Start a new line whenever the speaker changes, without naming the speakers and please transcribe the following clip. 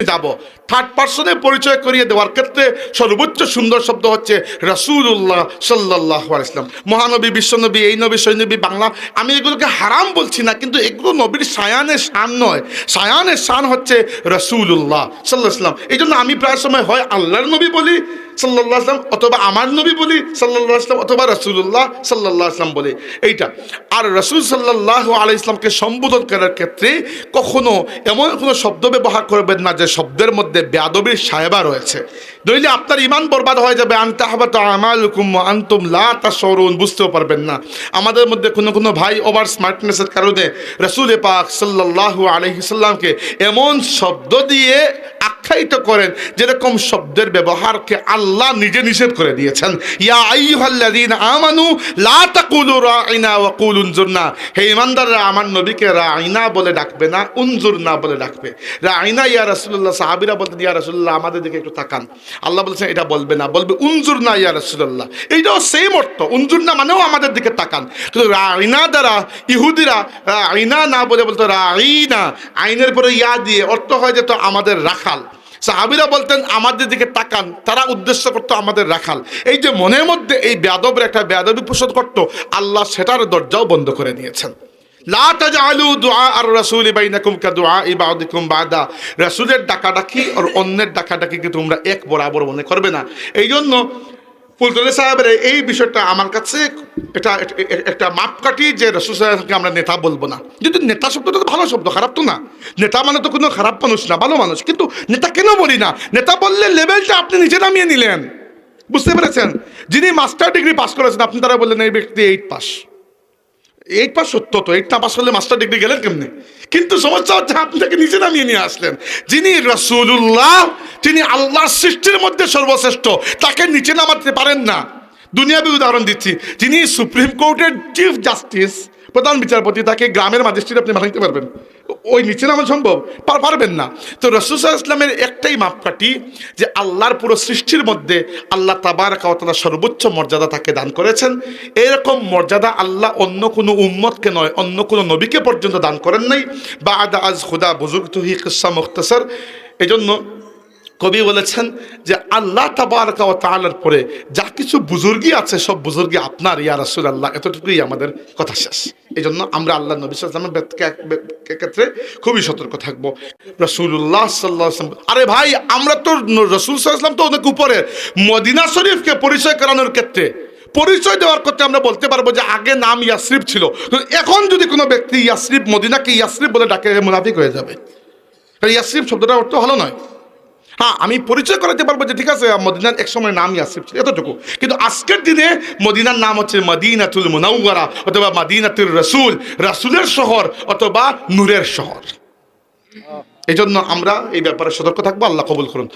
যাব থার্ড পার্সনে পরিচয় করিয়ে দেওয়ার ক্ষেত্রে সর্বোচ্চ সুন্দর শব্দ হচ্ছে রাসূলুল্লাহ সাল্লাল্লাহু আলাইহি ওয়াসাল্লাম। মহানবী, বিশ্বনবী, এই নবী, সেই নবী, বাংলা। আমি এগুলোকে হারাম বলছি না, কিন্তু এগুলো নবীর শায়ানের শান নয়। শায়ানের শান হচ্ছে রাসূলুল্লাহ সাল্লাল্লাহু আলাইহি ওয়াসাল্লাম। এই জন্য আমি প্রায় সময় হয় আল্লাহর নবী বলি সাল্লাল্লাহু আলাইহি ওয়াসাল্লাম, অথবা আমার নবী বলি সাল্লাল্লাহু আলাইহি ওয়াসাল্লাম, অথবা রাসূলুল্লাহ সাল্লাল্লাহু আলাইহি ওয়াসাল্লাম বলি, এইটা। আর রাসূল সাল্লাল্লাহু আলাইহি ওয়াসাল্লামকে সম্বোধন করার ক্ষেত্রে কখনো এমন কোনো শব্দ ব্যবহার করবেন না যে শব্দের মধ্যে বেয়াদবির সাহেবা রয়েছে। নইলে আপনার ইমান বরবাদ হয়ে যাবে। আনতা হাবাতা আমালুকুম ওয়া আনতুম লা তাশউরুন, বুঝতেও পারবেন না। আমাদের মধ্যে কোনো ভাই ওভার স্মার্টনেসের কারণে রাসূল পাক সাল্লাল্লাহু আলাইহি সাল্লামকে এমন শব্দ দিয়ে আখ্যায়িত করেন যেরকম শব্দের ব্যবহারকে আল্লাহ নিজে নিষেধ করে দিয়েছেন। ইয়া আইয়ুহাল্লাযীনা আমানু লা তাকুলু রাঈনা ওয়া কুলু উনজুরনা, হে ঈমানদাররা আমার নবীকে রাঈনা বলে ডাকবে না, উনজুরনা বলে ডাকবে। রাঈনা ইয়া রাসূলুল্লাহ, সাহাবীরা বলতেন ইয়া রাসূলুল্লাহ আমাদের দিকে একটু তাকান। আল্লাহ বলেছেন এটা বলবে না, বলবে উনজুরনা ইয়া রাসূলুল্লাহ। এইটাও সেম অর্থ, উনজুরনা মানেও আমাদের দিকে তাকান। কিন্তু রাঈনা দ্বারা ইহুদিরা রাঈনা না বলে বলতো রাঈনা, আইনের পরে ইয়া দিয়ে, অর্থ হয় যে তো আমাদের রাখাল। সাহাবীরা বলতেন আমাদের দিকে তাকান, তারা উদ্দেশ্য করতো আমাদের রাখাল। এই যে মনের মধ্যে এই বেয়াদবের একটা বেয়াদবি পোষণ করতো, আল্লাহ সেটার দরজাও বন্ধ করে দিয়েছেন। লা তাজআলু দুআ আর রাসূলি বাইনাকুম কাদুআই বা'দিকুম বা'দা, রাসূলের ডাকাডাকি আর অন্যের ডাকাডাকিকে তোমরা এক বরাবর মনে করবে না। এই জন্য ফুলতলি সাহেবের এই বিষয়টা আমার কাছে এটা একটা মাপকাঠি যে রাসূল সাহেবকে আমরা নেতা বলবো না। যদি নেতা শব্দটা তো ভালো শব্দ, খারাপ তো না। নেতা মানে তো কোনো খারাপ মানুষ না, ভালো মানুষ। কিন্তু নেতা কেন বলি না? নেতা বললে লেভেলটা আপনি নিজে নামিয়ে নিলেন, বুঝতে পেরেছেন? যিনি মাস্টার ডিগ্রি পাস করেছেন আপনি তারা বললেন এই ব্যক্তি 8 পাস। 8 পাস সত্য তো, 8 না পাস করলে মাস্টার ডিগ্রি গেলেন কেমনে? কিন্তু সমস্যা হচ্ছে আপনি তাকে নিচে নামিয়ে নিয়ে আসলেন। যিনি রাসূলুল্লাহ, তিনি আল্লাহর সৃষ্টির মধ্যে সর্বশ্রেষ্ঠ, তাকে নিচে নামাতে পারেন না। দুনিয়াবী উদাহরণ দিচ্ছি, যিনি সুপ্রিম কোর্টের চিফ জাস্টিস, প্রধান বিচারপতি, তাকে গ্রামের ম্যাজিস্ট্রেট আপনি বানাইতে পারবেন? ওই নিচে নামা সম্ভব? পারবেন না। তো রাসূল সাল্লাল্লাহু আলাইহি ওয়াসাল্লামের একটাই মাপকাঠি যে আল্লাহর পুরো সৃষ্টির মধ্যে আল্লাহ তাবারাকা ওয়া তাআলা সর্বোচ্চ মর্যাদা তাকে দান করেছেন। এরকম মর্যাদা আল্লাহ অন্য কোনো উম্মতকে নয়, অন্য কোনো নবীকে পর্যন্ত দান করেন নাই। বা'দা আজ খুদা বুজুর্গতুহি কিসসা মুখতাসার। এজন্য কবি বলেছেন যে আল্লাহ তাবারাকা ওয়া তাআলার পরে যা কিছু বুজুর্গি আছে সব বুজুর্গি আপনার ইয়া রাসূলুল্লাহ, এতটুকুই আমাদের কথা শেষ। এই জন্য আমরা আল্লাহ নবী সাল্লাল্লাহু আলাইহি ওয়াসাল্লামের ক্ষেত্রে খুবই সতর্ক থাকবো। রাসূলুল্লাহ সাল্লাল্লাহু আলাইহি ওয়াসাল্লাম, আরে ভাই আমরা তো রাসূল সাল্লাল্লাহু আলাইহি ওয়াসাল্লাম তো অনেক উপরে। মদিনা শরীফকে পরিচয় করানোর ক্ষেত্রে, পরিচয় দেওয়ার ক্ষেত্রে আমরা বলতে পারবো যে আগে নাম ইয়াসরিব ছিল। এখন যদি কোনো ব্যক্তি ইয়াসরিব, মদিনাকে ইয়াসরিব বলে ডাকে, মুনাফিক হয়ে যাবে। ইয়াসরিব শব্দটার অর্থ ভালো নয়। হ্যাঁ, আমি পরিচয় করাতে পারবো যে ঠিক আছে মদিনার এক সময় নাম ইয়াসরিব ছিল, এতটুকু। কিন্তু আজকের দিনে মদিনার নাম হচ্ছে মদিনাতুল মুনাওয়ারা, অথবা মদিনাতুর রাসূল, রাসূলের শহর অথবা নূরের শহর। এই জন্য আমরা এই ব্যাপারে সতর্ক থাকবো। আল্লাহ কবুল করুন।